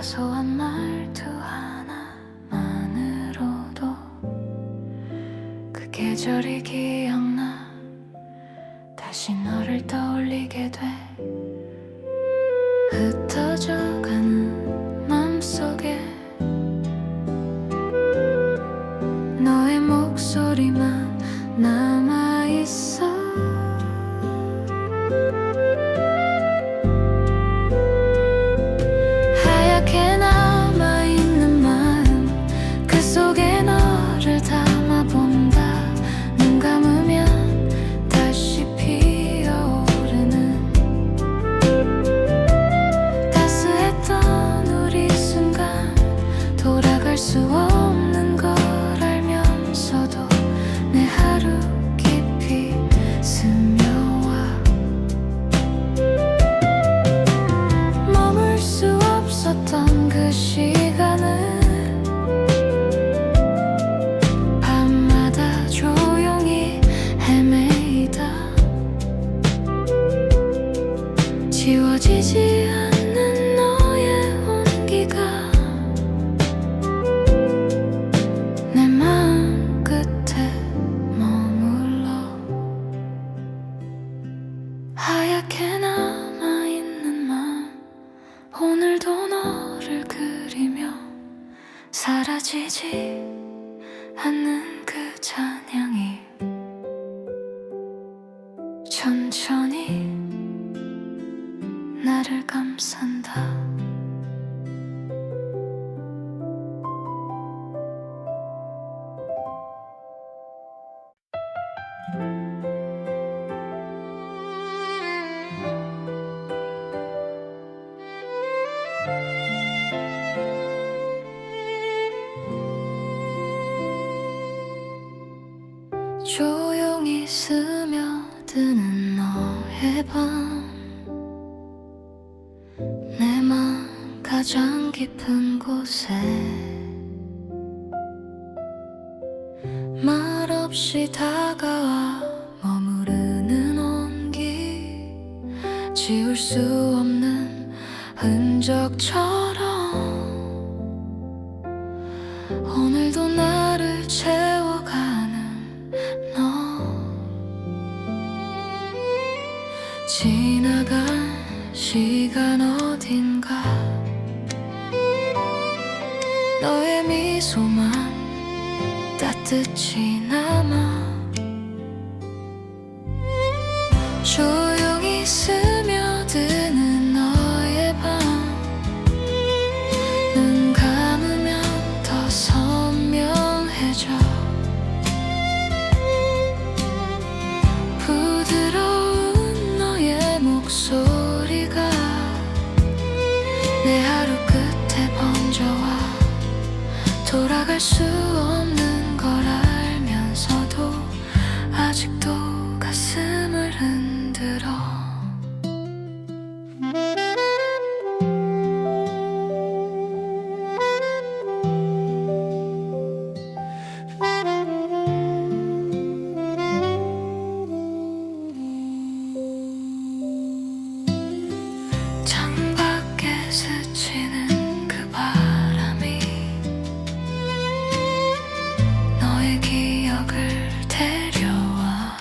사소한 말투 하나만으로도 그 계절이 기억나. 다시 너를 떠올리게 돼. 흩어져가는 맘속에 너의 목소리만 남아있어. 하얗게 남아있는 마음, 그 속에 너를 담아본다. 눈 감으면 다시 피어오르는 따스했던 우리 순간, 돌아갈 수 없는 걸 알면서도 내 하루 깊이 스며와. 머물 수 없었던 그 시간은 밤마다 조용히 헤매이다. 지워지지 않는 너의 온기가 내 마음 끝에 머물러. 하얗게 남아있는 맘, 오늘도 너를 그리며 사라지지 않는 그 찬양이 천천히 나를 감싼다. 조용히 스며드는 너의 밤, 내 맘 가장 깊은 곳에 말없이 다가와 머무르는 온기, 지울 수 없는 흔적처럼 오늘도 나를 채워가는 지나간 시간 어딘가 너의 미소만 따뜻히 남아. 조용히 스며드는 너의 밤, 눈 감으면 더 선명해져. 목소리가 내 하루 끝에 번져와. 돌아갈 수 없는 걸 알면서도 아직도 가슴을 흔들어. 스치는 그 바람이 너의 기억을 데려와.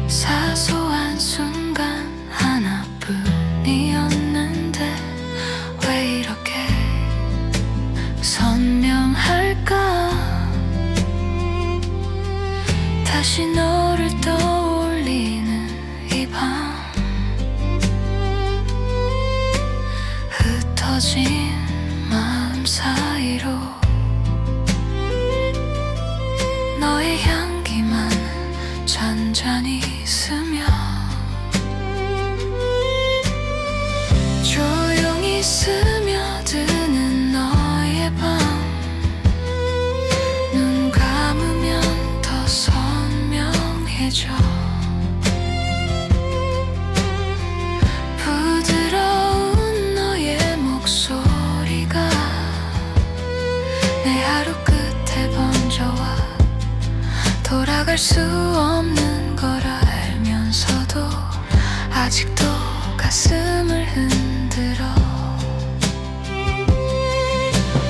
사소한 순간 하나뿐이었는데 왜 이렇게 선명할까. 다시 너를 떠올리는 이 밤, 흩어진 마음 사이로 너의 향기만 잔잔히 스며. 조용히 스며드는 너의 밤, 눈 감으면 더 선명해져. 목소리가 내 하루 끝에 번져와. 돌아갈 수 없는 걸 알면서도 아직도 가슴을 흔들어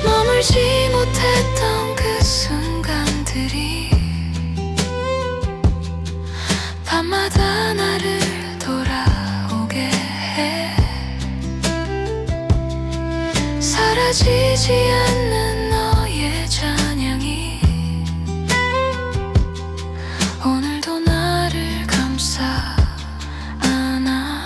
머물지 못했던 그 순간들이 밤마다 나를 돌아오게 해 사라지지 않는 너의 찬양이 오늘도 나를 감싸 안아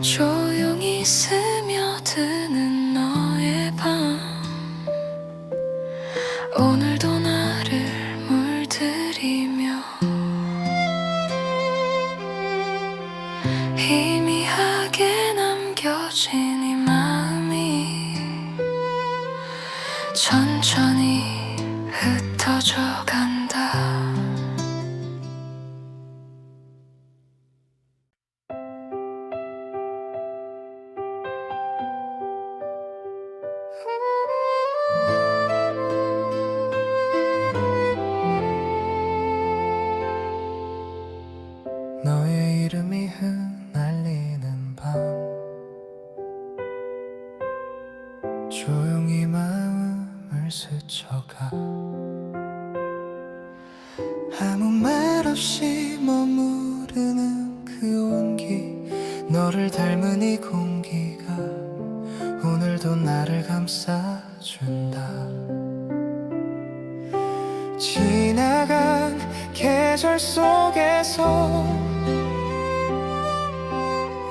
조용히 스며드는 너의 밤 오늘도 나를 물들이며 희미하게 남겨진 이 마음이 천천히 흩어져 간다 너의 이름이 흩날리는 밤 조용히 마음을 스쳐가 아무 말 없이 머무르는 그 온기 너를 닮은 이 공기가 오늘도 나를 감싸준다 지나간 계절 속에서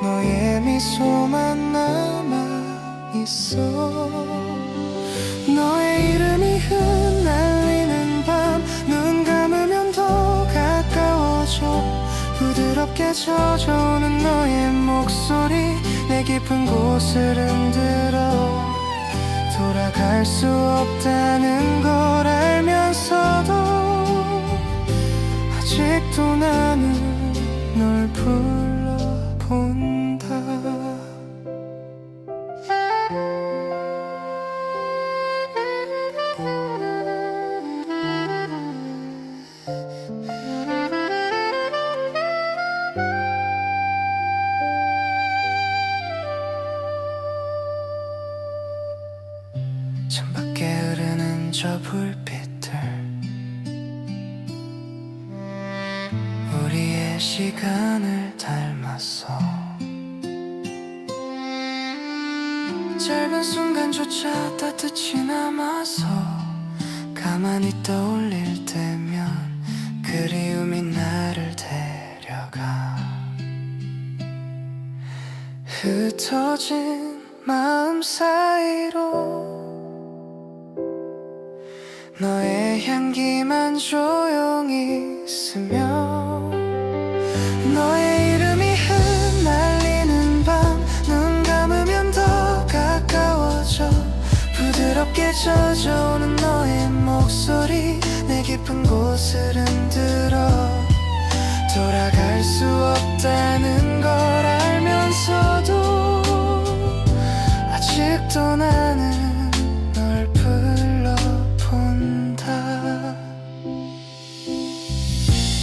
너의 미소만 남아있어 너의 이름이 흩날리는 밤 눈 감으면 더 가까워져 부드럽게 젖어오는 너의 목소리 내 깊은 곳을 흔들어 돌아갈 수 없다는 걸 알면서도 아직도 나는 널 불러본다 창밖에 흐르는 저 불빛들 우리의 시간을 닮았어 짧은 순간조차 따뜻이 남아서 가만히 떠올릴 때면 그리움이 나를 데려가 흩어진 마음 사이로 너의 향기만 조용히 스며 너의 이름이 흩날리는 밤 눈 감으면 더 가까워져 부드럽게 젖어오는 너의 목소리 내 깊은 곳을 흔들어 돌아갈 수 없다는 걸 알면서도 아직도 나는 널 불러본다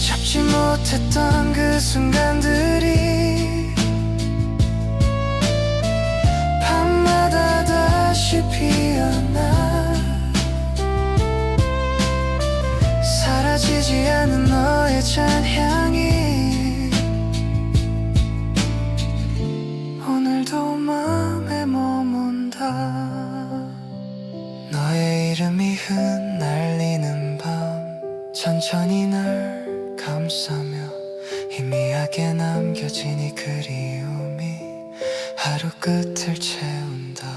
잡지 못했던 그 순간들이 밤마다 다시 피어나 사라지지 않는 너의 찬향이 오늘도 맘에 머문다 너의 이름이 흩날리는 밤 천천히 널 감싸며 희미하게 남겨진 이 그리움이 하루 끝을 채운다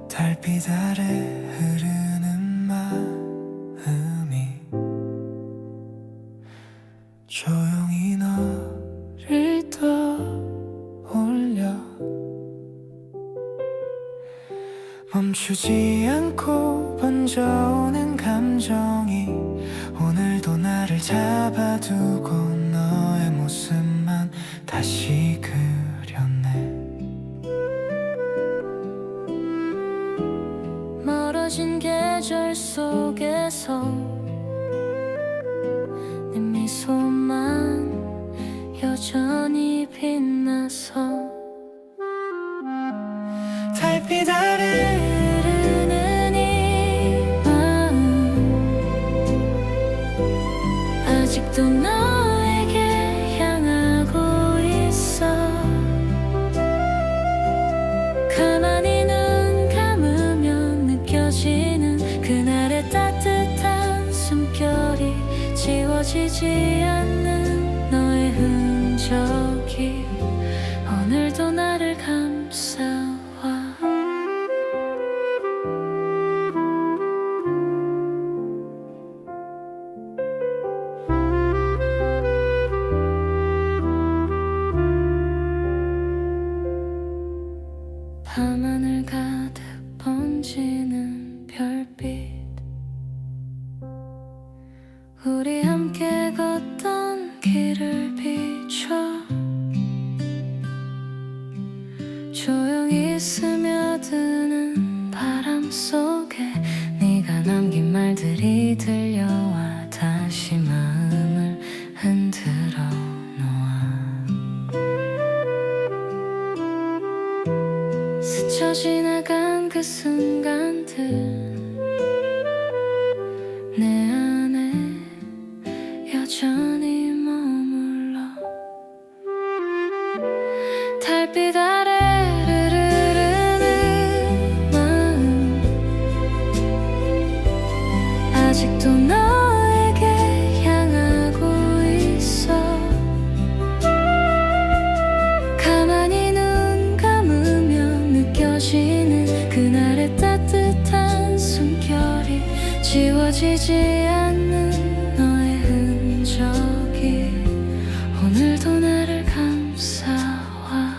달빛 아래 흐르는 마음이 조용히 너를 떠올려 멈춘 멈추지 않고 번져오는 감정이 오늘도 나를 잡아두고 너의 모습만 다시 그렸네. 멀어진 계절 속에서 내 미소만 여전히 빛나서 달빛 아래 흐르는 이 마음 아직도 너에게 향하고 있어. 가만히 눈 감으면 느껴지는 그날의 따뜻한 숨결이 지워지지 않는 너의 흔적이 오늘도 나를 감싸와. 밤하늘 가득 번지는 별빛 우리 함께 걷던 길을 비춰 조용히 스며드는 바람 속에 네가 남긴 말들이 들려와 다시 마음을 흔들어 놓아. 스쳐 지나간 그 순간들 내 안에 여전히 머물러. 달빛 아래 흐르는 마음 아직도 너에게 향하고 있어. 가만히 눈 감으면 느껴지는 그날의 따뜻한 숨결이 지워지지 않는 너의 흔적이 오늘도 나를 감싸와.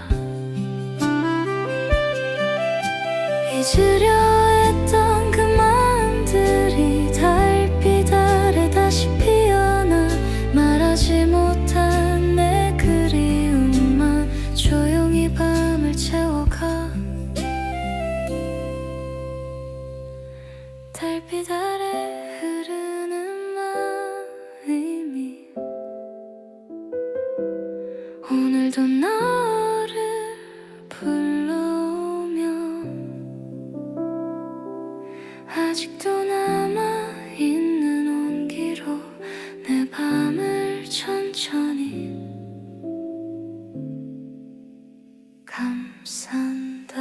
잊으려 했던 그 마음들이 달빛 아래 다시 피어나 말하지 못한 내 그리움만 조용히 밤을 채워가. 달빛 아래 흐르는 마음이 오늘도 너를 불러오며 아직도 남아있는 온기로 내 밤을 천천히 감싼다.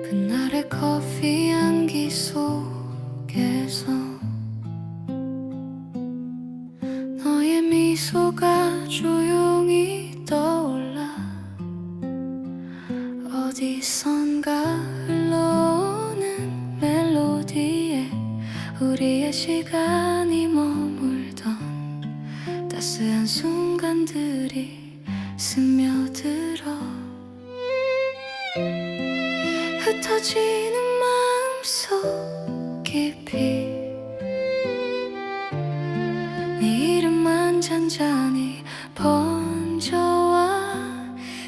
그날의 커피 향기 속에서 너의 미소가 조용히 떠올라. 어디선가 흘러오는 멜로디에 우리의 시간이 머물던 따스한 순간들이 스며들어. 흩어지는 마음속 깊이 네 이름만 잔잔히 번져와.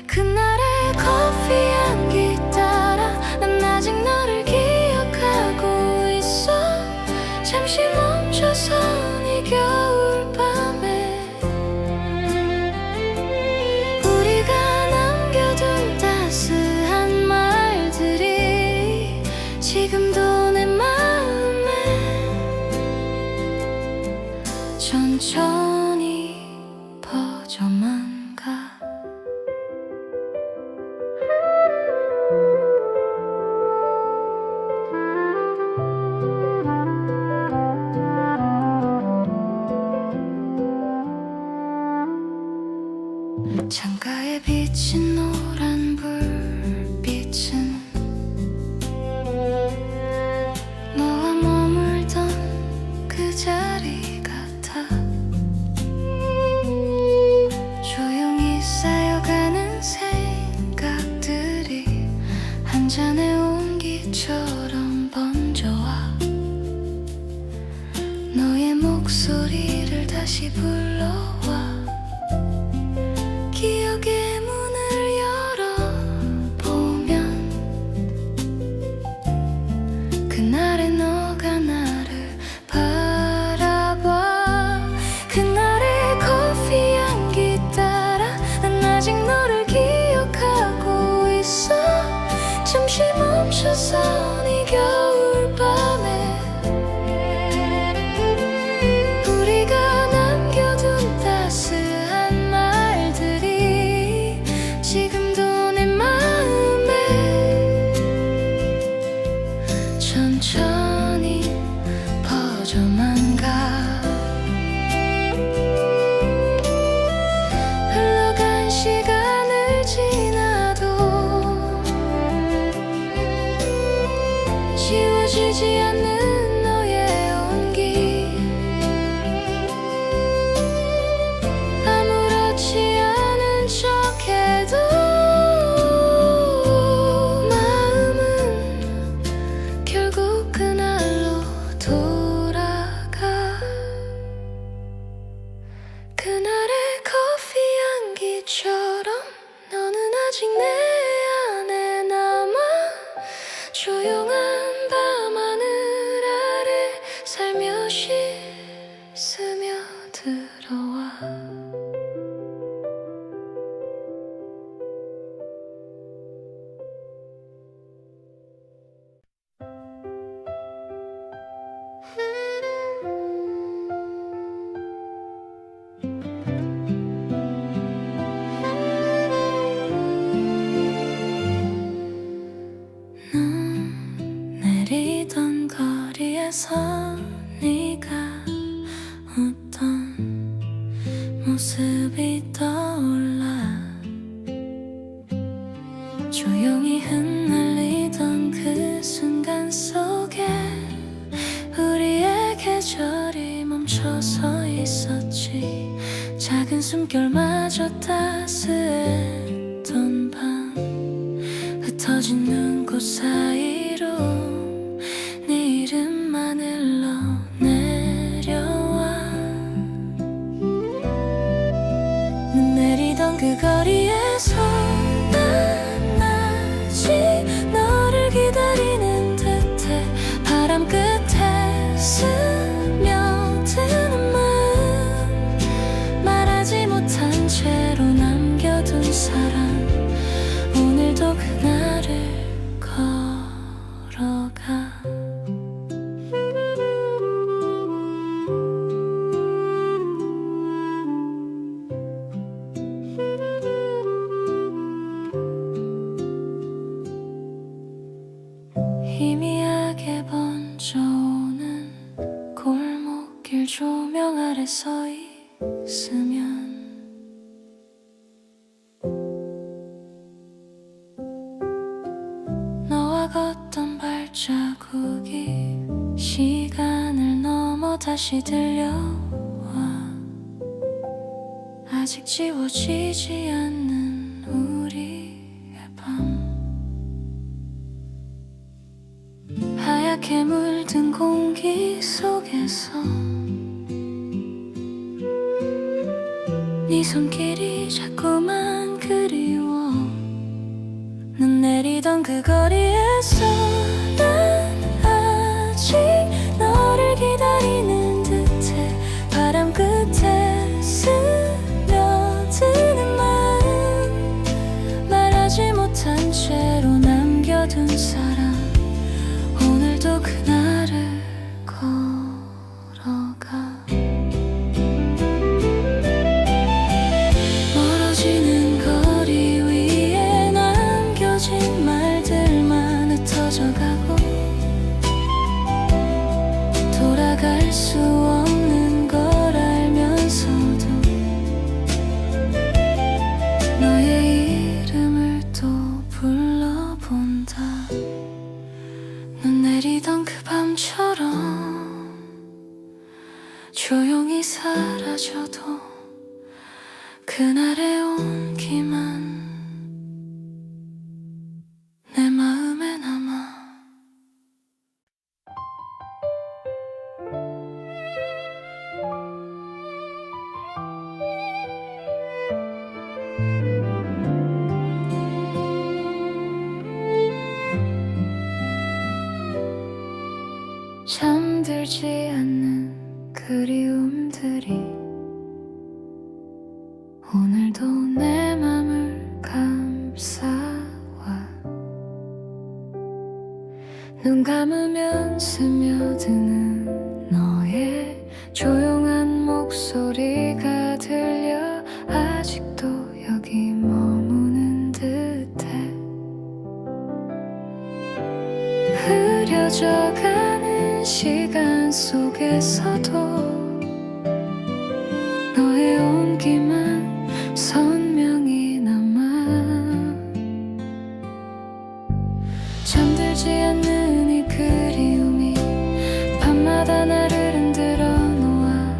그날의 커피 향기 따라 난 아직 너를 기억하고 있어. 잠시 멈춰선 이 겨울밤에 우리가 남겨둔 따스한 말들이 지금도 내 마음에 천천히 퍼져만 가. 창가에 비 너의 목소리를 다시 불러와 기억의 문을 열어보면 그날의 너가 나를 바라봐. 그날의 커피 향기 따라 난 아직 너를 기억하고 있어. 잠시 멈춰서 네 겨울밤에 우리가 남겨둔 따스한 말들이 지금도 내 마음에 천천히 퍼져만 가. 흘러간 시간을 지나도 지워지지 않는 너의 온기. 아무렇지 않은 척해도 마음은 결국 그날로 돌아가. 그날의 커피 향기처럼 너는 아직 내 안에 남아. 조용한 밤하늘 아래 살며시 스며들어와. 눈 내리던 거리에서 네가 웃던 모습이 떠올라. 조용히 흩날리던 그 순간 속에 우리의 계절이 멈춰서 있었지. 작은 숨결마저 따스했던 밤 흩어진 눈꽃 사이로 네 이름만 흘러내려와. 눈 내리던 그 거리에서 난 아직 너를 기다리는 듯해. 바람 끝에 스며드는 마음 말하지 못한 채로 남겨둔 사랑. 오늘도 그날을 걸어가. 희미하게 번져오는 골목길 조명 아래 서 있으면 너와 걷던 발자국이 시간을 넘어 다시 들려와. 아직 지워지지 않는 우리의 밤. 하얗게 물든 공기 속에서 네 손길이 자꾸만 그리워. 눈 내리던 그 거리에서 난 아직 너를 기다리는 듯해. 바람 끝에 스며드는 마음 말하지 못한 채로 남겨둔 사랑. 오늘도 그날을 걸어가. 멀어지는 거리 위에 남겨진 말들만 흩어져가고 돌아갈 수 없는 걸 알면서도 너의 이름을 또 불러본다. 눈 내리던 그 밤처럼 조용히 사라져도 그날의 온기만 내 마음에 남아. 잠들지 않는 그리움들이 오늘도 내 맘을 감싸와 눈 감으면 스며드는 너의 조용한 목소리가 들려 아직도 여기 머무는 듯해 흐려져가는 시간 속에서도 너의 온기만 선명히 남아 잠들지 않는 이 그리움이 밤마다 나를 흔들어 놓아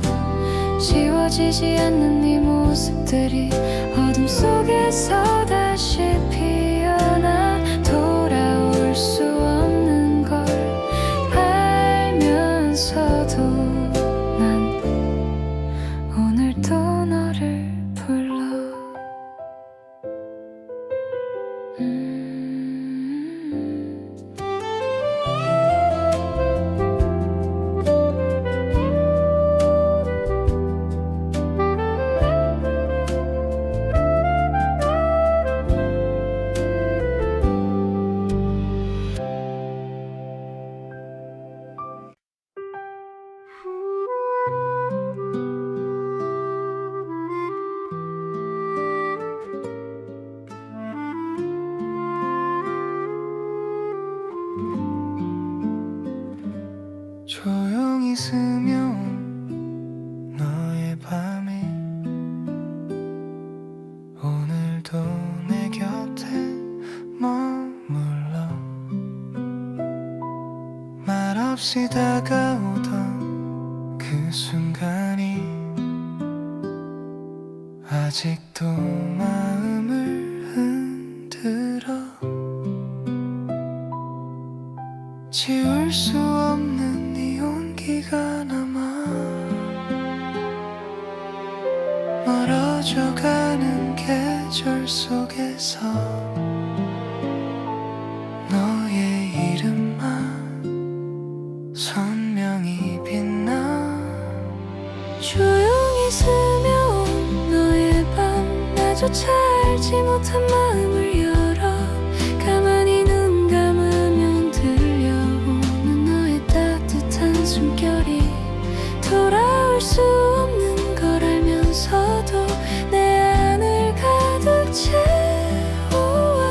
지워지지 않는 네 모습들이 어둠 속에서 다시 피어나 돌아올 수 없는 걸 알면서도 난 오늘도 너를 불러 조용히 스며온 너의 밤이 오늘도 내 곁에 머물러 말없이 다가오던 그 순간이 아직도 마음을 흔들어 지울 수 없는 네 온기가 남아 멀어져가는 계절 속에서 너의 이름만 선명히 빛나 조용히 스며온 너의 밤 나조차 알지 못한 마음을 열어 가만히 눈 감으면 들려오는 너의 따뜻한 숨결이 돌아올 수 없는 걸 알면서도 내 안을 가득 채워와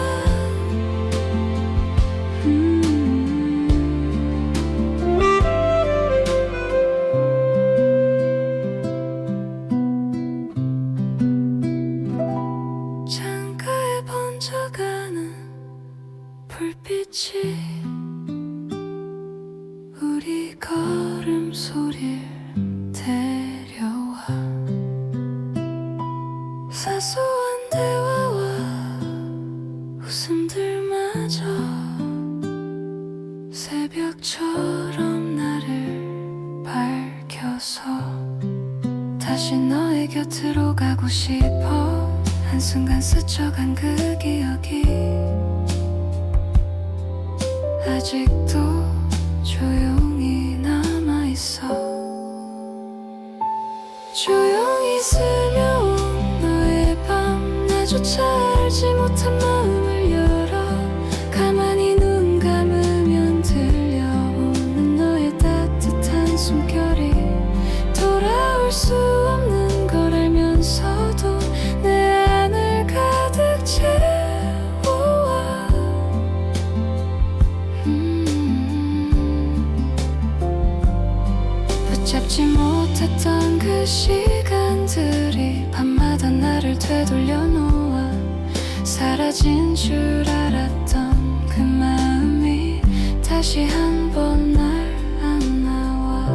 창가에 번져가는 불빛이 우리 걸음소리를 데려와 사소한 대화와 웃음들마저 새벽처럼 나를 밝혀서 다시 너의 곁으로 가고 싶어 한순간 스쳐간 그 기억이 아직도 조용히 남아있어 조용히 스며온 너의 밤 나조차 알지 못한 마음을 열어 가만히 눈 감으면 들려오는 너의 따뜻한 숨결이 돌아올 수 없는 걸 알면서도 내 안을 가득 채워와 붙잡지 못했던 그 시간들이 밤마다 나를 되돌려 놓아 사라진 줄 알았던 그 마음이 다시 한번 날 안아와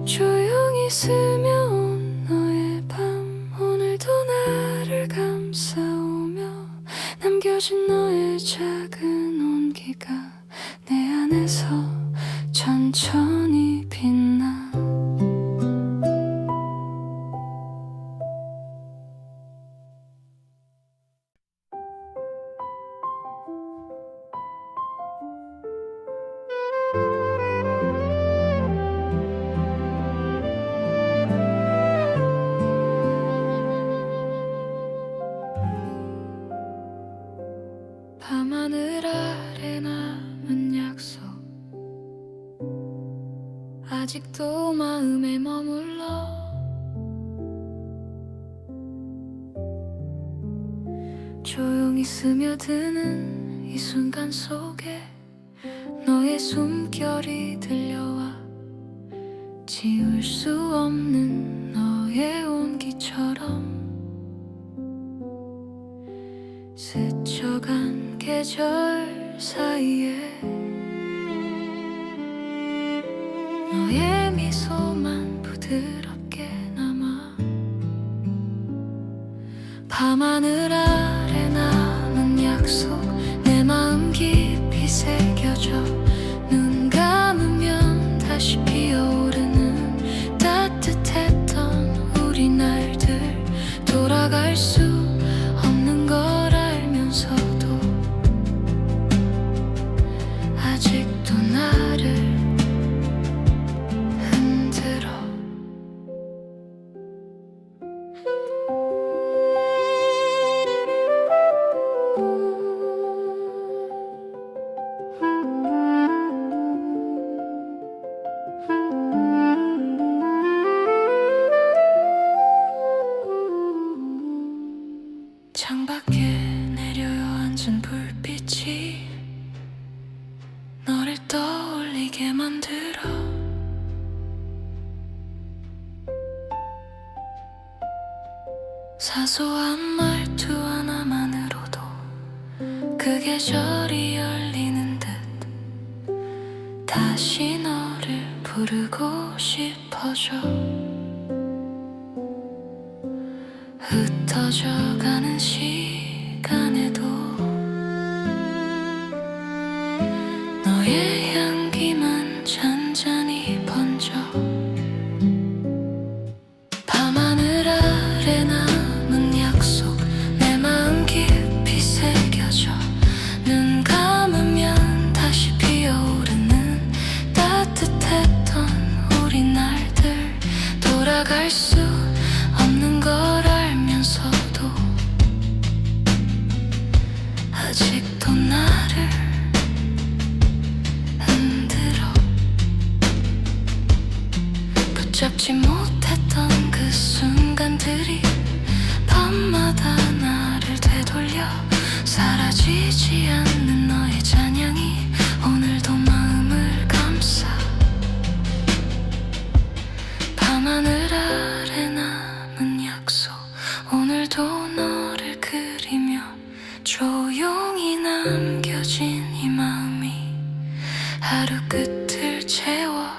조용히 스며온 너의 밤 오늘도 나를 감싸오며 남겨진 너의 작은 온기가 내 안에서 천천히 빛나 아직도 마음에 머물러. 조용히 스며드는 이 순간 속에 너의 숨결이 들려와. 지울 수 없는 너의 온기처럼 스쳐간 계절 사이에 너의 미소만 부드럽게 남아. 밤하늘 아래 남은 약속 내 마음 깊이 새겨져. 눈 감으면 다시 피어오르는 따뜻했던 우리 날들. 돌아갈 수 없는 걸 알면서도 아직도 나를 흔들어. 창밖에 내려요 앉은 불빛이 너를 떠올리게 만들어. 사소한 말투 하나만으로도 그 계절이 열리는 듯. 다시 너를 부르고 싶어져. 흩어져가는 시간에도 너의 향기만 잔잔히 번져. 밤하늘 아래 남은 약속 내 마음 깊이 새겨져. 눈 감으면 다시 피어오르는 따뜻했던 우리 날들. 돌아갈 수 없는 걸 알면서도 아직도 나를 흔들어. 붙잡지 못했던 그 순간들이 밤마다 나를 되돌려. 사라지지 않는 너의 잔향이 오늘도 마음을 감싸. 밤하늘 아래 남은 약속 오늘도 너를 그리며 조용히 남겨진 이 마음이 하루 끝을 채워간다.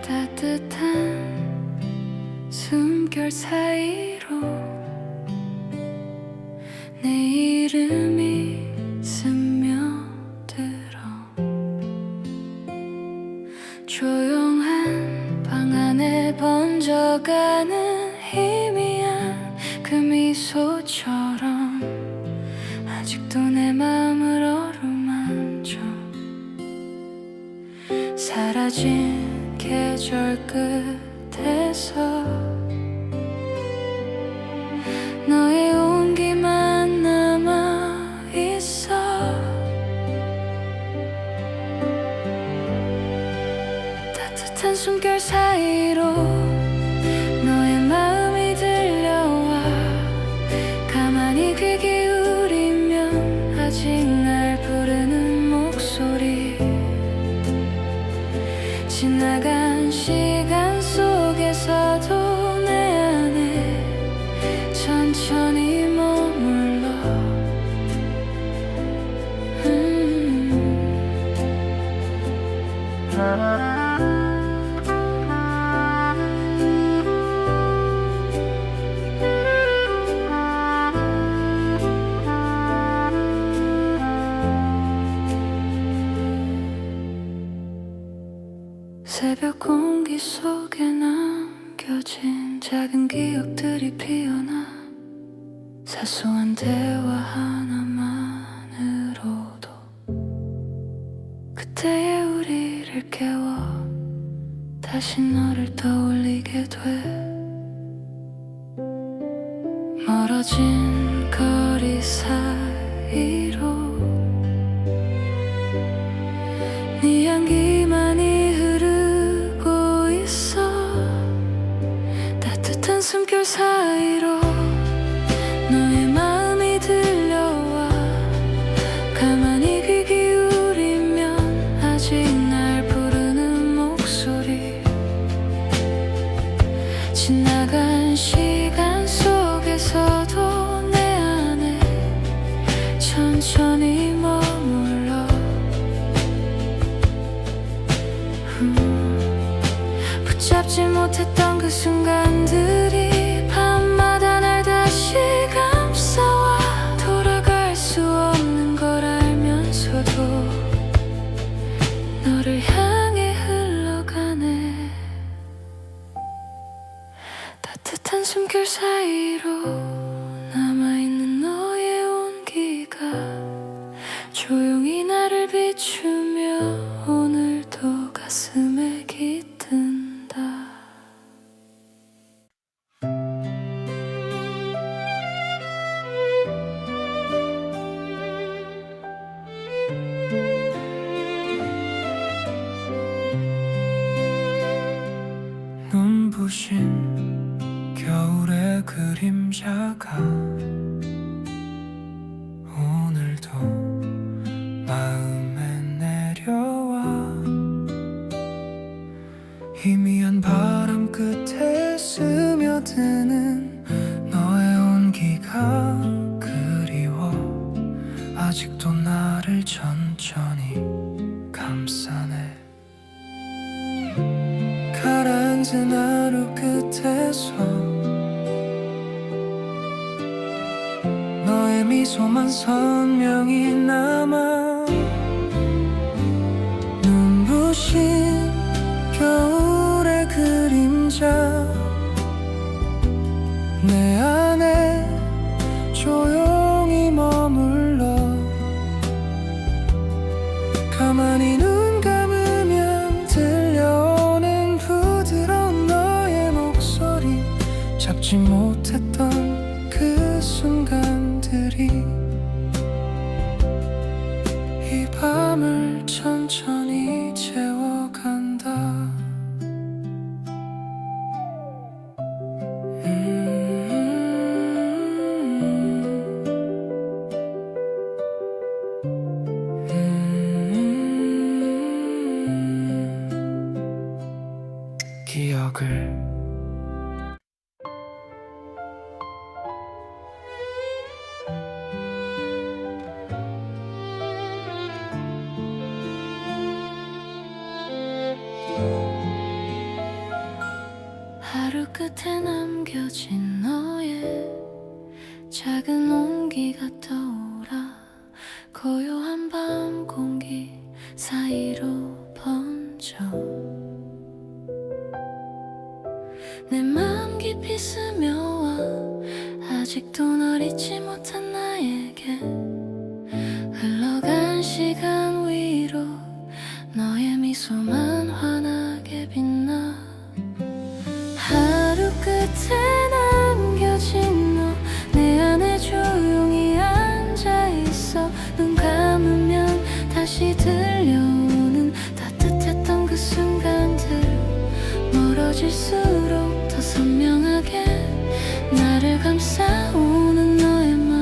따뜻한 숨결 사이로 내 이름이 스며들어. 조용한 방 안에 번져가는 희미한 그 미소처럼 아직도 내 마음을 어루만져. 사라진 계절 끝에서 너의 온기만 남아있어. 따뜻한 숨결 사이로 너의 마음이 들려와. 가만히 귀 기울이면 아직 날 부르는 목소리. 지나간 시간 속에서도 내 안에 천천히 머물러. 새벽 공기 속에 남겨진 작은 기억들이 피어나 사소한 대화 하나만으로도 그때의 우리를 깨워 다시 너를 떠올리게 돼. 멀어진 거리 사이로 네 향기만이 흐르고 있어. 따뜻한 숨결 사이로 너의 마음이 들려와. 가만히 귀 기울이면 아직 날 부르는 목소리. 지나간 시간 속에서도 내 안에 천천히 머물러. 붙잡지 못했던 그 순간들이 밤마다 날 다시 감싸와. 돌아갈 수 없는 걸 알면서도 너를 향해 흘러가네. 따뜻한 숨결 사이로 남아있는 너의 온기가 조용히 나를 비추며 오늘도 가슴에 깃든다. 눈부신 겨울의 그림자가 오늘도 마음에 내려와. 희미한 바람 끝에 스며드는 너의 온기가 그리워. 아직도 나를 천천히 감싸네. 가라앉은 하루 끝에서 너의 미소만 선명히 남아. 눈부신 겨울의 그림자 내 안에 조용히 머물러. 가만히 눈 감으면 들려오는 부드러운 너의 목소리. 잡지 못했던 그 순간들이 이 밤을 천천히 채워간다. 기억을 하루 끝에 남겨진 너의 작은 온기가 떠오라. 고요한 밤 공기 사이로 번져 내 마음 깊이 스며와. 아직도 널 잊지 못한 나에게 흘러간 시간 위로 너의 미소만 환하게 빛나. 하루 끝에 남겨진 너 내 안에 조용히 앉아있어. 눈 감으면 다시 들려오는 따뜻했던 그 순간들. 멀어질수록 더 선명하게 나를 감싸오는 너의 마음.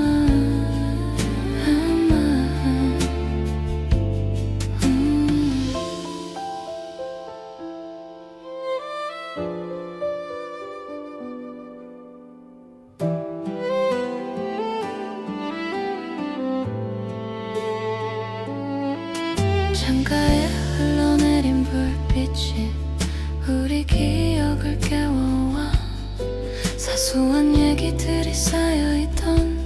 창가에 흘러내린 불빛이 우리 기억을 깨워와. 사소한 얘기들이 쌓여있던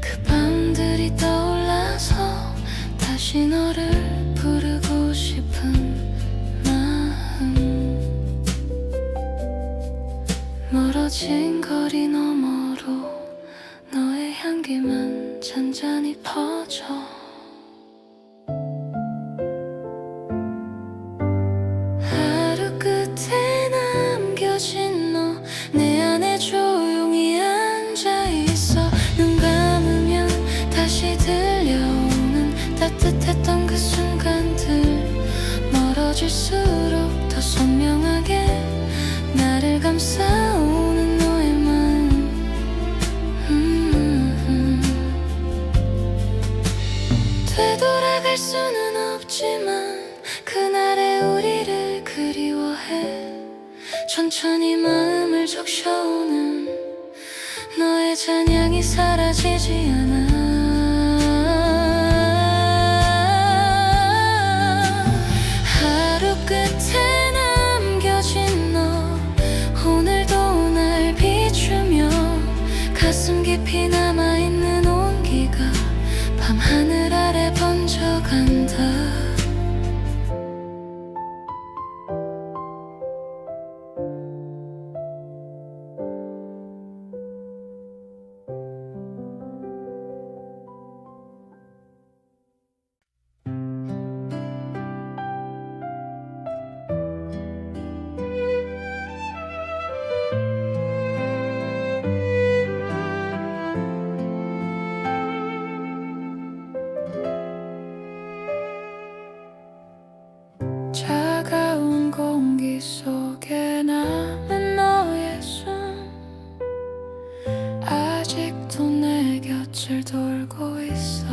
그 밤들이 떠올라서 다시 너를 부르고 싶은 마음. 좁아진 거리 너머로 너의 향기만 잔잔히 퍼져. 하루 끝에 남겨진 너 내 안에 조용히 앉아있어. 눈 감으면 다시 들려오는 따뜻했던 그 순간들, 멀어질수록 더 선명하게 나를 감싸오는 너의 마음. 되돌아갈 수는 없지만 그날의 우리를 그리워해. 천천히 마음을 적셔오는 너의 잔향이 사라지지 않아. 하루 끝에 남겨진 너 오늘도 날 비추며 가슴 깊이 남아있는 온기가 밤하늘 아래 번져간다. 차가운 공기 속에 남은 너의 숨, 아직도 내 곁을 돌고 있어.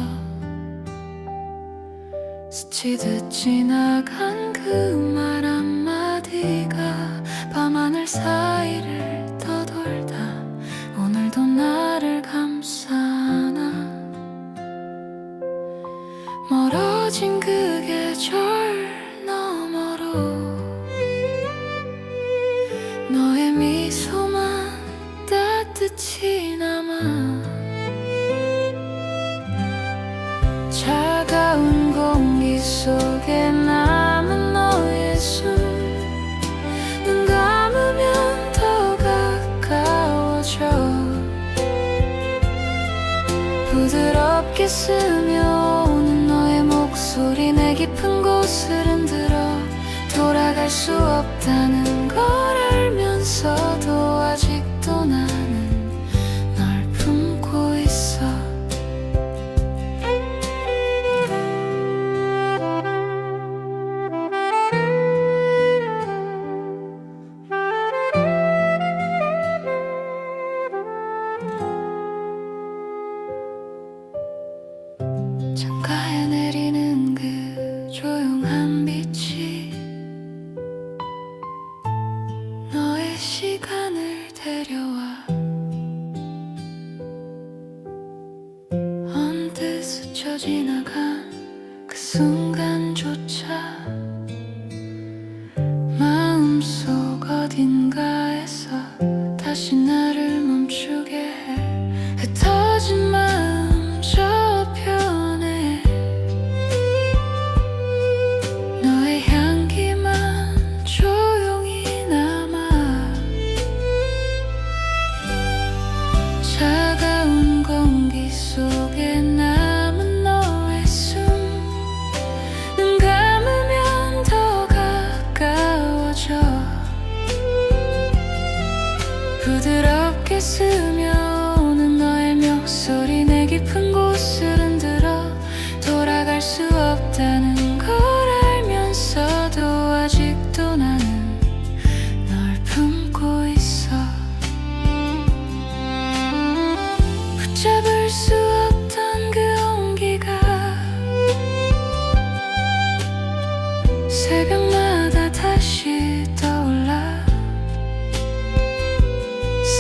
스치듯 지나간 그 말 한마디가 밤하늘 사이를 떠돌다 오늘도 나를 감싸나. 멀어진 그 계절 너머로 너의 미소만 따뜻히 남아. 차가운 공기 속에 남은 너의 숨, 눈 감으면 더 가까워져. 부드럽게 스며오는 너의 목소리 내 깊은 곳을 흔들어. 돌아갈 수 없다는 걸 알면서도 아직도 나는 널 품고 있어. 창가에 내리는 그 조용한 빛이 너의 시간을 데려와. 언뜻 스쳐 지나간 그 순간조차 마음속 어딘가에서 다시 나를 멈추게 해. 흩어진 마음 저편에 너의 향기만 조용히 남아. 차가운 공기 속에 남은 너의 숨, 눈 감으면 더 가까워져. 부드럽게 스며오는 너의 목소리 내 깊은 곳을 흔들어. 돌아갈 수 없다는 걸 알면서도 아직도 나는 널 품고 있어. 붙잡을 수 없던 그 온기가 새벽마다 다시 떠올라.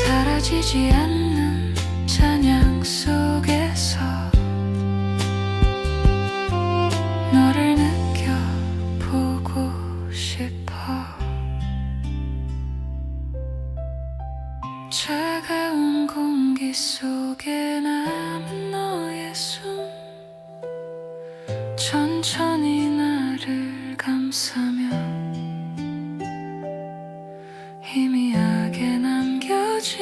사라지지 않는 찬양 속에서 너를 느껴보고 싶어. 차가운 공기 속에 남은 너의 숨, 천천히 나를 감싸며 희미하게 남겨진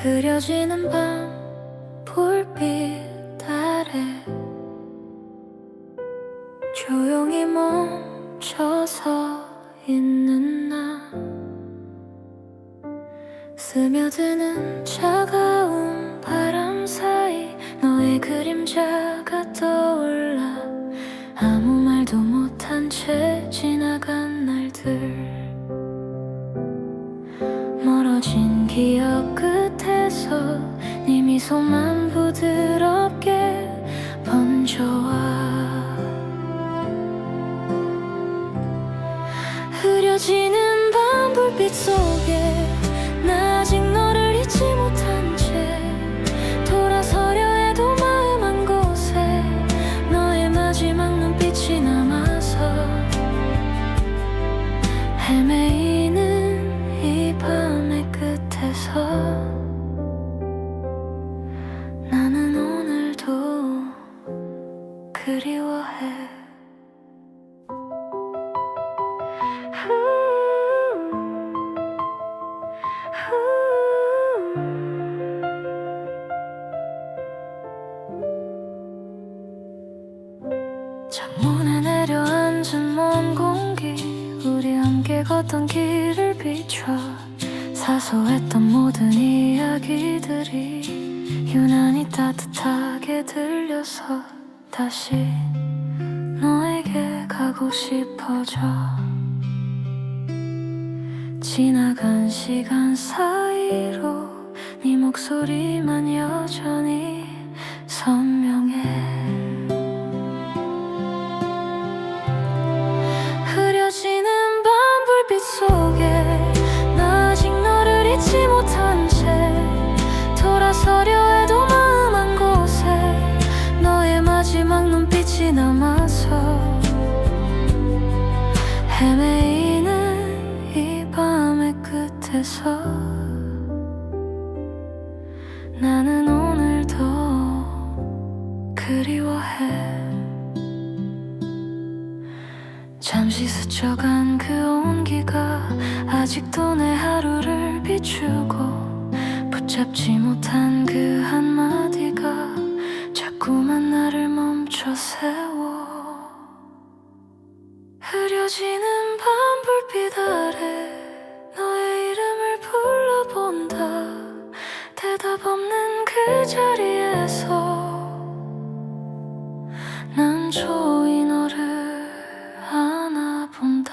흐려지는 밤 불빛 아래 조용히 멈춰서 있는 나 스며드는 차가운 바람 사이 너의 그림자가 떠올라 아무 말도 못한 채 지나간 날들 멀어진 기억 끝에서 네 미소만 부드럽게 번져와 흐려지는 밤 불빛 속에 나 아직 너를 잊지 못한 채 돌아서려 해도 마음 한 곳에 너의 마지막 눈빛이 남아서 헤매이는 이 밤의 끝에서 나는 오늘도 그리워해 창문에 내려앉은 먼 공기 우리 함께 걷던 길을 비춰 사소했던 모든 이야기들이 유난히 따뜻하게 들려서 다시 너에게 가고 싶어져 지나간 시간 사이로 네 목소리만 여전히 선명해 흐려지는 밤 불빛 속에 나 아직 너를 잊지 못한 채 돌아서려 해도 마음 한 곳에 너의 마지막 눈빛이 남아서 헤매이는 이 밤의 끝에서 나는 오늘도 그리워해 잠시 스쳐간 그 온기가 아직도 내 하루를 비추고 붙잡지 못한 그 한마디가 자꾸만 나를 멈춰 세워 흐려지는 밤 불빛 아래 너의 이름을 불러본다 대답 없는 그 자리에서 난 조이 너를 안아본다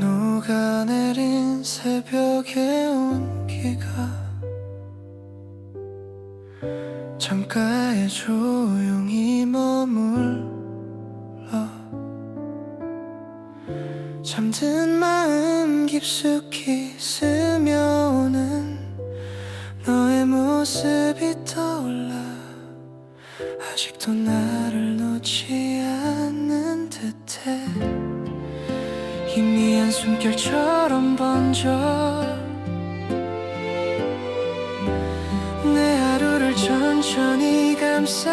녹아내린 새벽의 온기가 창가에 조용히 머물러 잠든 마음 깊숙이 스며오는 너의 모습이 떠올라 아직도 나를 놓지 않는 듯해 희미한 숨결처럼 번져 내 하루를 천천히 감싸와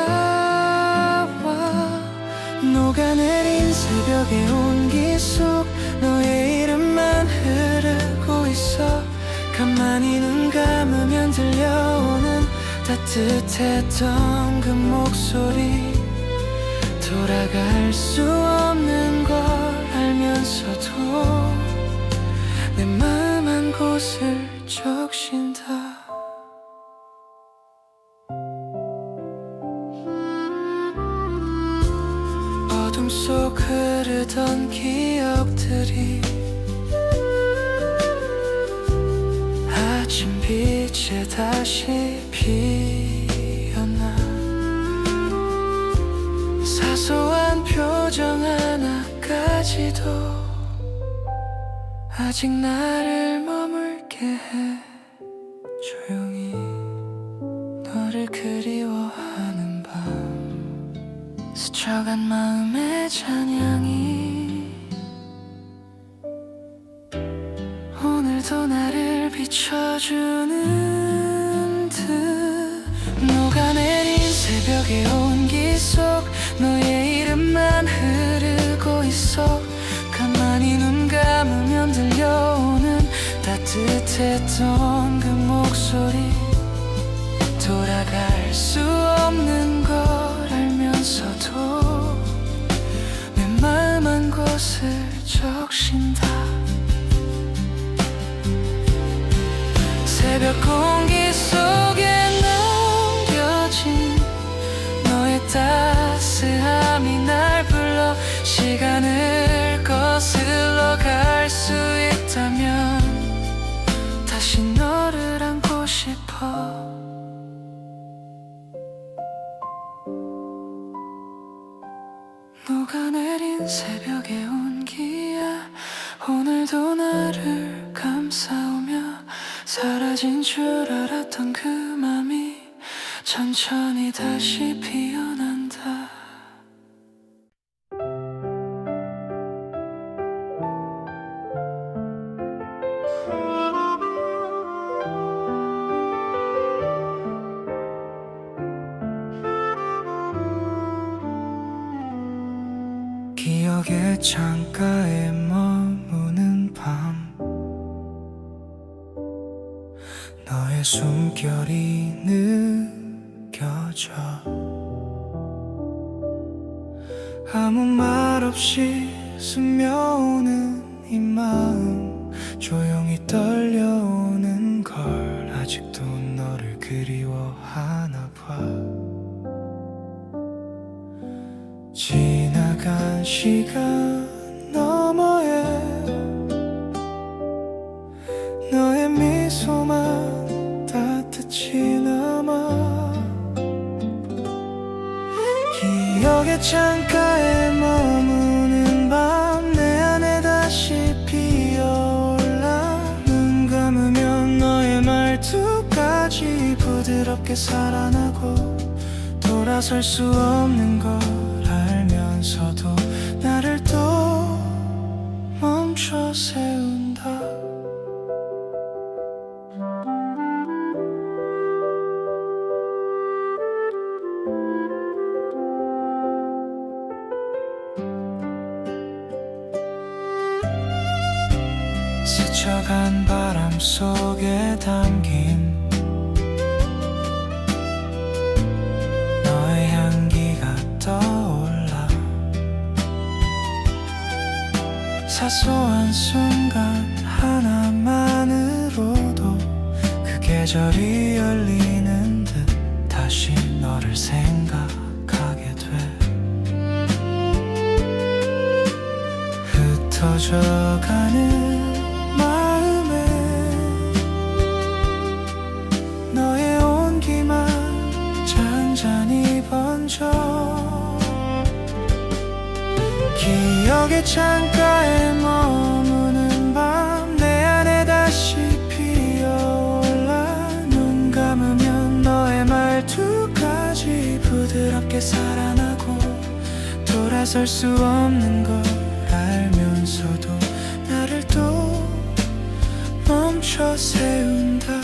녹아내린 새벽의 온기 속 너의 이름만 흐르고 있어 가만히 눈 감으면 들려오는 따뜻했던 그 목소리 돌아갈 수 없는 걸 알면서도 내 마음 한 곳을 적신다 어둠 속 흐르던 기억들이 아침 빛에 다시 피어나 사소한 표정 하나까지도 아직 나를 머물게 해 조용히 너를 그리워하는 밤 스쳐간 마음의 찬양이 밤에도 나를 비춰주는 듯 녹아내린 새벽의 온기 속 너의 이름만 흐르고 있어. 가만히 눈 감으면 들려오는 따뜻했던 그 목소리. 돌아갈 수 없는 걸 알면서도 내 마음 한 곳을 적신다. 새벽 공기 속에 남겨진 너의 따스함이 날 불러. 시간을 거슬러 갈 수 있다면 다시 너를 안고 싶어. 녹아내린 새벽의 온기야, 오늘도 나를 감싸오며 사라진 줄 알았던 그 맘이 천천히 다시 피어난다. 기억의 창가에 머무는 밤, 너의 숨결이 느껴져. 아무 말 없이 스며오는 이 마음, 조용히 떨려오는 걸. 아직도 너를 그리워하나 봐. 지나간 시간 너머에 너의 미소만 따뜻이 남아. 기억의 창가에 머무는 밤, 내 안에 다시 피어올라. 눈 감으면 너의 말투까지 부드럽게 살아나고. 돌아설 수 없는 걸 알면서도 나를 또 멈춰 세운다. 스쳐간 바람 속에 담긴 너의 향기가 떠올라. 사소한 순간 하나만으로도 그 계절이 열리는 듯 다시 너를 생각하게 돼. 흩어져가는 마음에 너의 온기만 잔잔히 번져. 기억의 창가에 머무는 밤, 내 안에 다시 피어올라. 눈 감으면 너의 말투까지 부드럽게 살아나고. 돌아설 수 없는 걸 알면서도 나를 또 멈춰 세운다.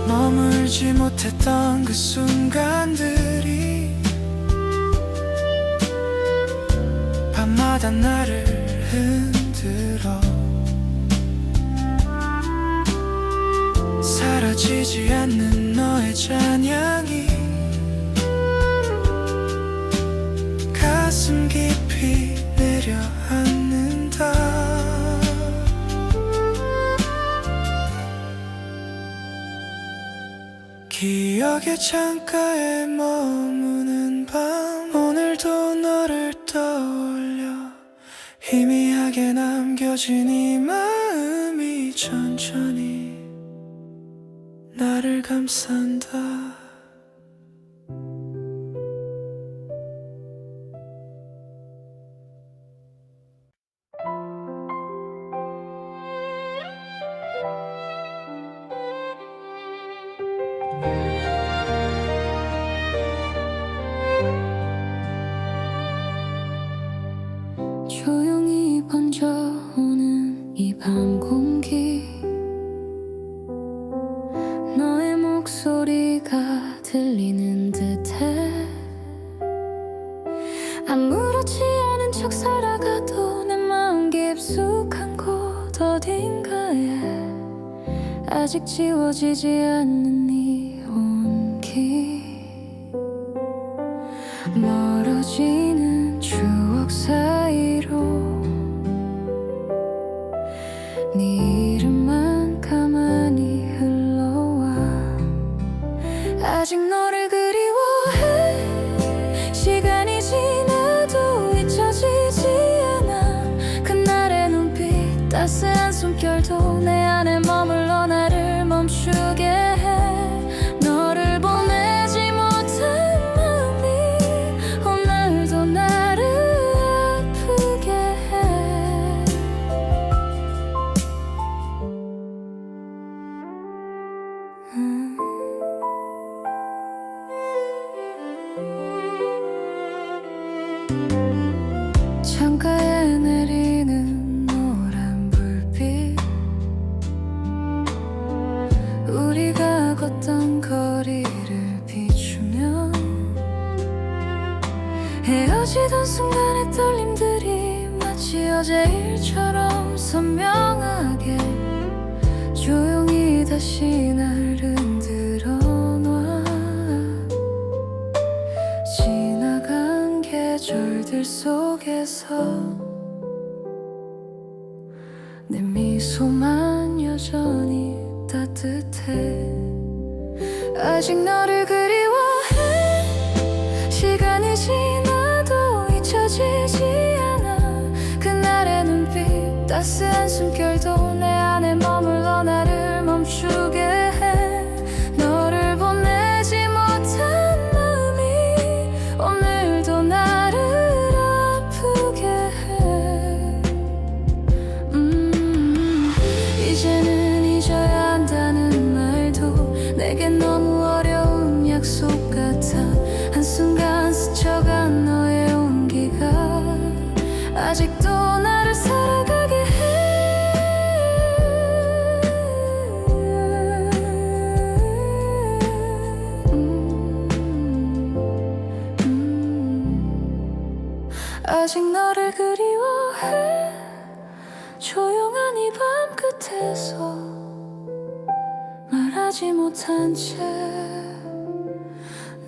머물지 못했던 그 순간들이 밤마다 나를 흔들어. 사라지지 않는 너의 잔향이 가슴 깊이 내려앉는다. 기억의 창가에 머무는 밤, 오늘도 너를 떠올려. 희미하게 남겨진 이 마음이 천천히 나를 감싼다. 조용히 번져 아무렇지 않은 척 살아가도 내 마음 깊숙한 곳 어딘가에 아직 지워지지 않는 이 온기, 멀어지는 추억 사이로 네 이름만 가만히 흘러와. 아직 너를 그리워해. 시간이 지나도 잊혀지지 않아. 그날의 눈빛, 따스한 숨결도 내 안에 머물러 나를 멈추게 해. 너를 보내지 못한 마음이 오늘도 나를 아프게 해. 창가에 내리는 노란 불빛, 우리가 걷던 거리를 비추면 헤어지던 순간의 떨림들이 마치 어제 일처럼 선명하게 조용히 다시 날 흔들어 놔. 지나간 계절들 속에서 내 미소만 여전히 따뜻해. 아직 너를 그리워해. 시간이 지나도 잊혀지지 않아. 그날의 눈빛, 따스한 숨결도 내 안에 머물러 나를 멈추게 해. 너를 보내지 못한 마음이 오늘도 나를 아프게 해. 이제는 잊어야 한다는 말도 내겐 너무 어려운 약속 같아. 한순간 스쳐간 너의 온기가 아직도 나를 살아가게 해. 아직 너를 그리워해. 조용한 이 밤 끝에서 말하지 못한 채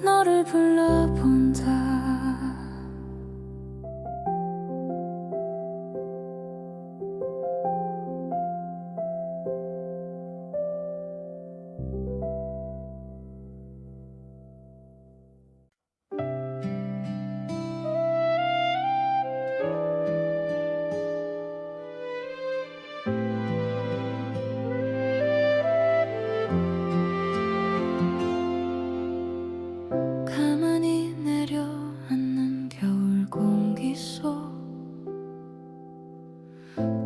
너를 불러본다. 가만히 내려앉는 겨울 공기 속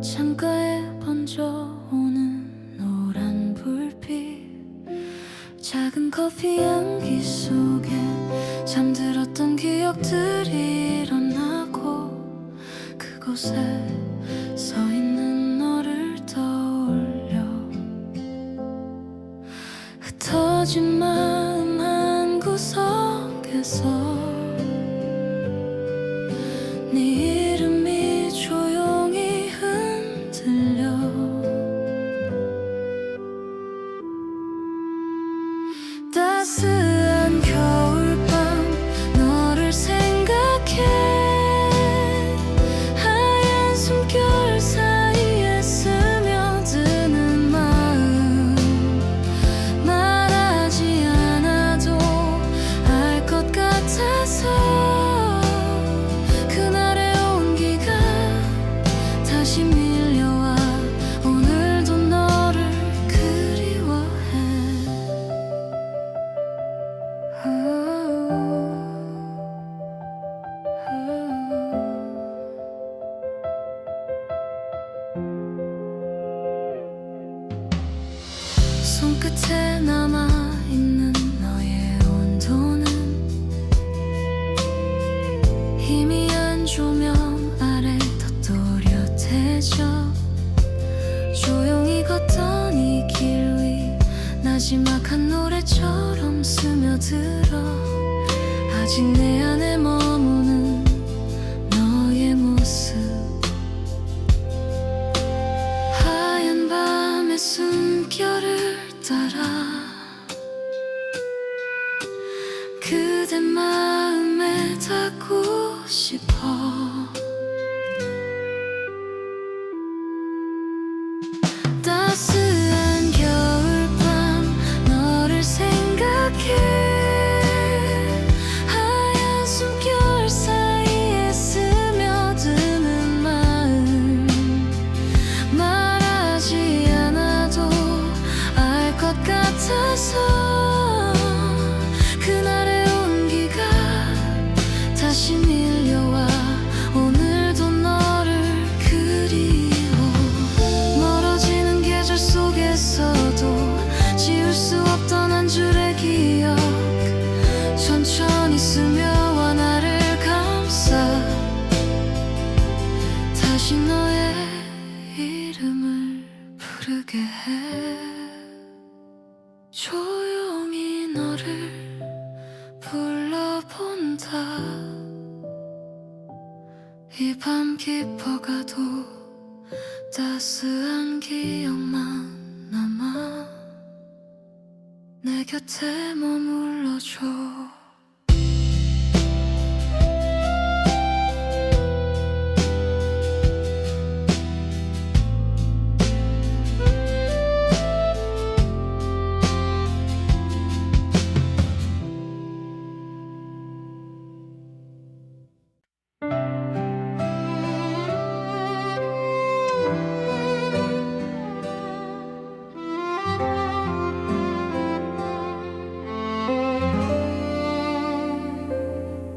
창가에 번져오는 노란 불빛, 작은 커피 향기 속에 잠들었던 기억들이 일어나고 그곳에 서 있는 너를 떠올려. 흩어진 마음 한 구석에서 네 이름이 조용히 흔들려. 따스한 겨울밤 너를 생각해. 하얀 숨결 사이에 스며드는 마음 말하지 않아도 알 것 같아서 그날의 온기가 다시 밀려와. 오늘도 너를 그리워해. 손끝에 남아있는 너의 온도는 희미한 조명 아래 더 또렷해져. 조용히 걷던 이 길 위 나지막한 노래처럼 스며들어. 아직 내 안에 머무는 이 밤 깊어가도 따스한 기억만 남아 내 곁에 머물러줘.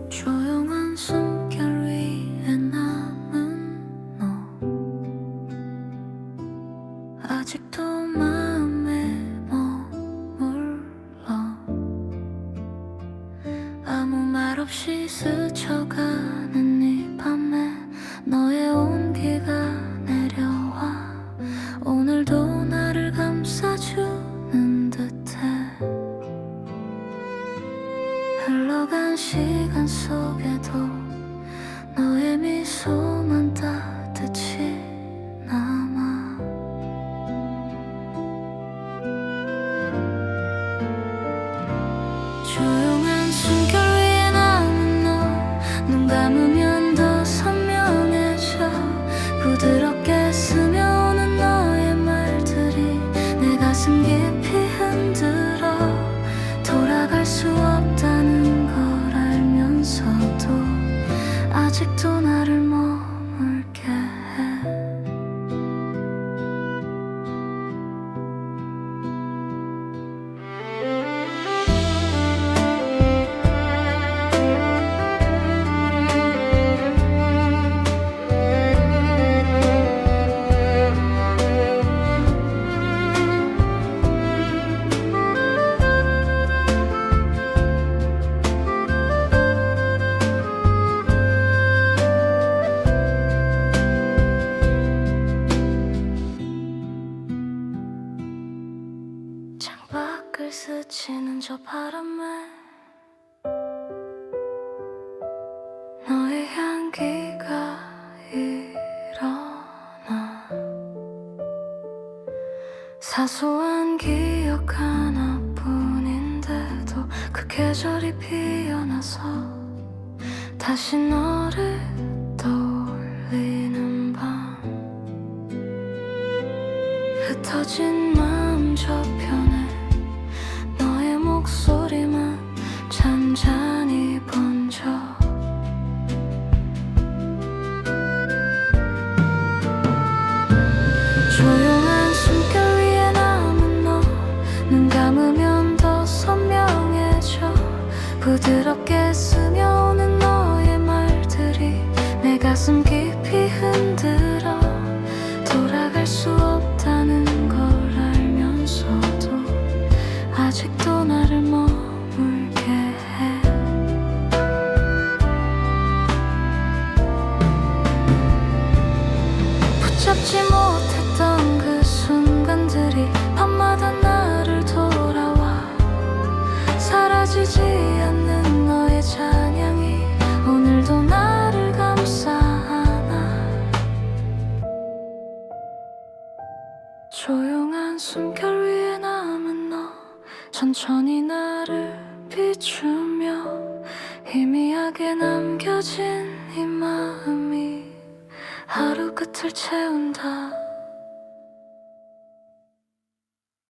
조용한 숨결 위에 남은 너 아직도 마음에 머물러 아무 말 없이 스쳐가는 이 밤에 너의 온기가 내려와 오늘도 나를 감싸주는 듯해. 흘러간 시간 속에도 너의 미소만 따뜻이 남아. 조용한 숨결 위에 남은 너 눈 감으면 더 선명해져. 부드럽게 스며오는 너의 말들이 내 가슴 깊이 흔들어. 돌아갈 수 없다는 걸 알면서도 아직도 나를 머물게 해. 창밖을 스치는 저 바람에 너의 향기가 일어나. 사소한 기억 하나뿐인데도 그 계절이 피어나서 다시 너를 떠올리는 밤. 흩어진 마음 저편에 너의 목소리만 잔잔히 번져. 조용한 숨결 위에 남은 너 눈 감으면 더 선명해져. 부드럽게 스며오는 너의 말들이 내 가슴 깊이 흔들어. 돌아갈 수 없다는 걸 알면서도 아직도 나를 머물게 해. 붙잡지 못했던 그 순간들이 밤마다 나를 돌아와. 사라지지 않는 너의 찬양이 오늘도 나를 감싸 안아. 조용한 숨결 위에 남은 너 천천히 나를 비추며 희미하게 남겨진 이 마음이 하루 끝을 채운다.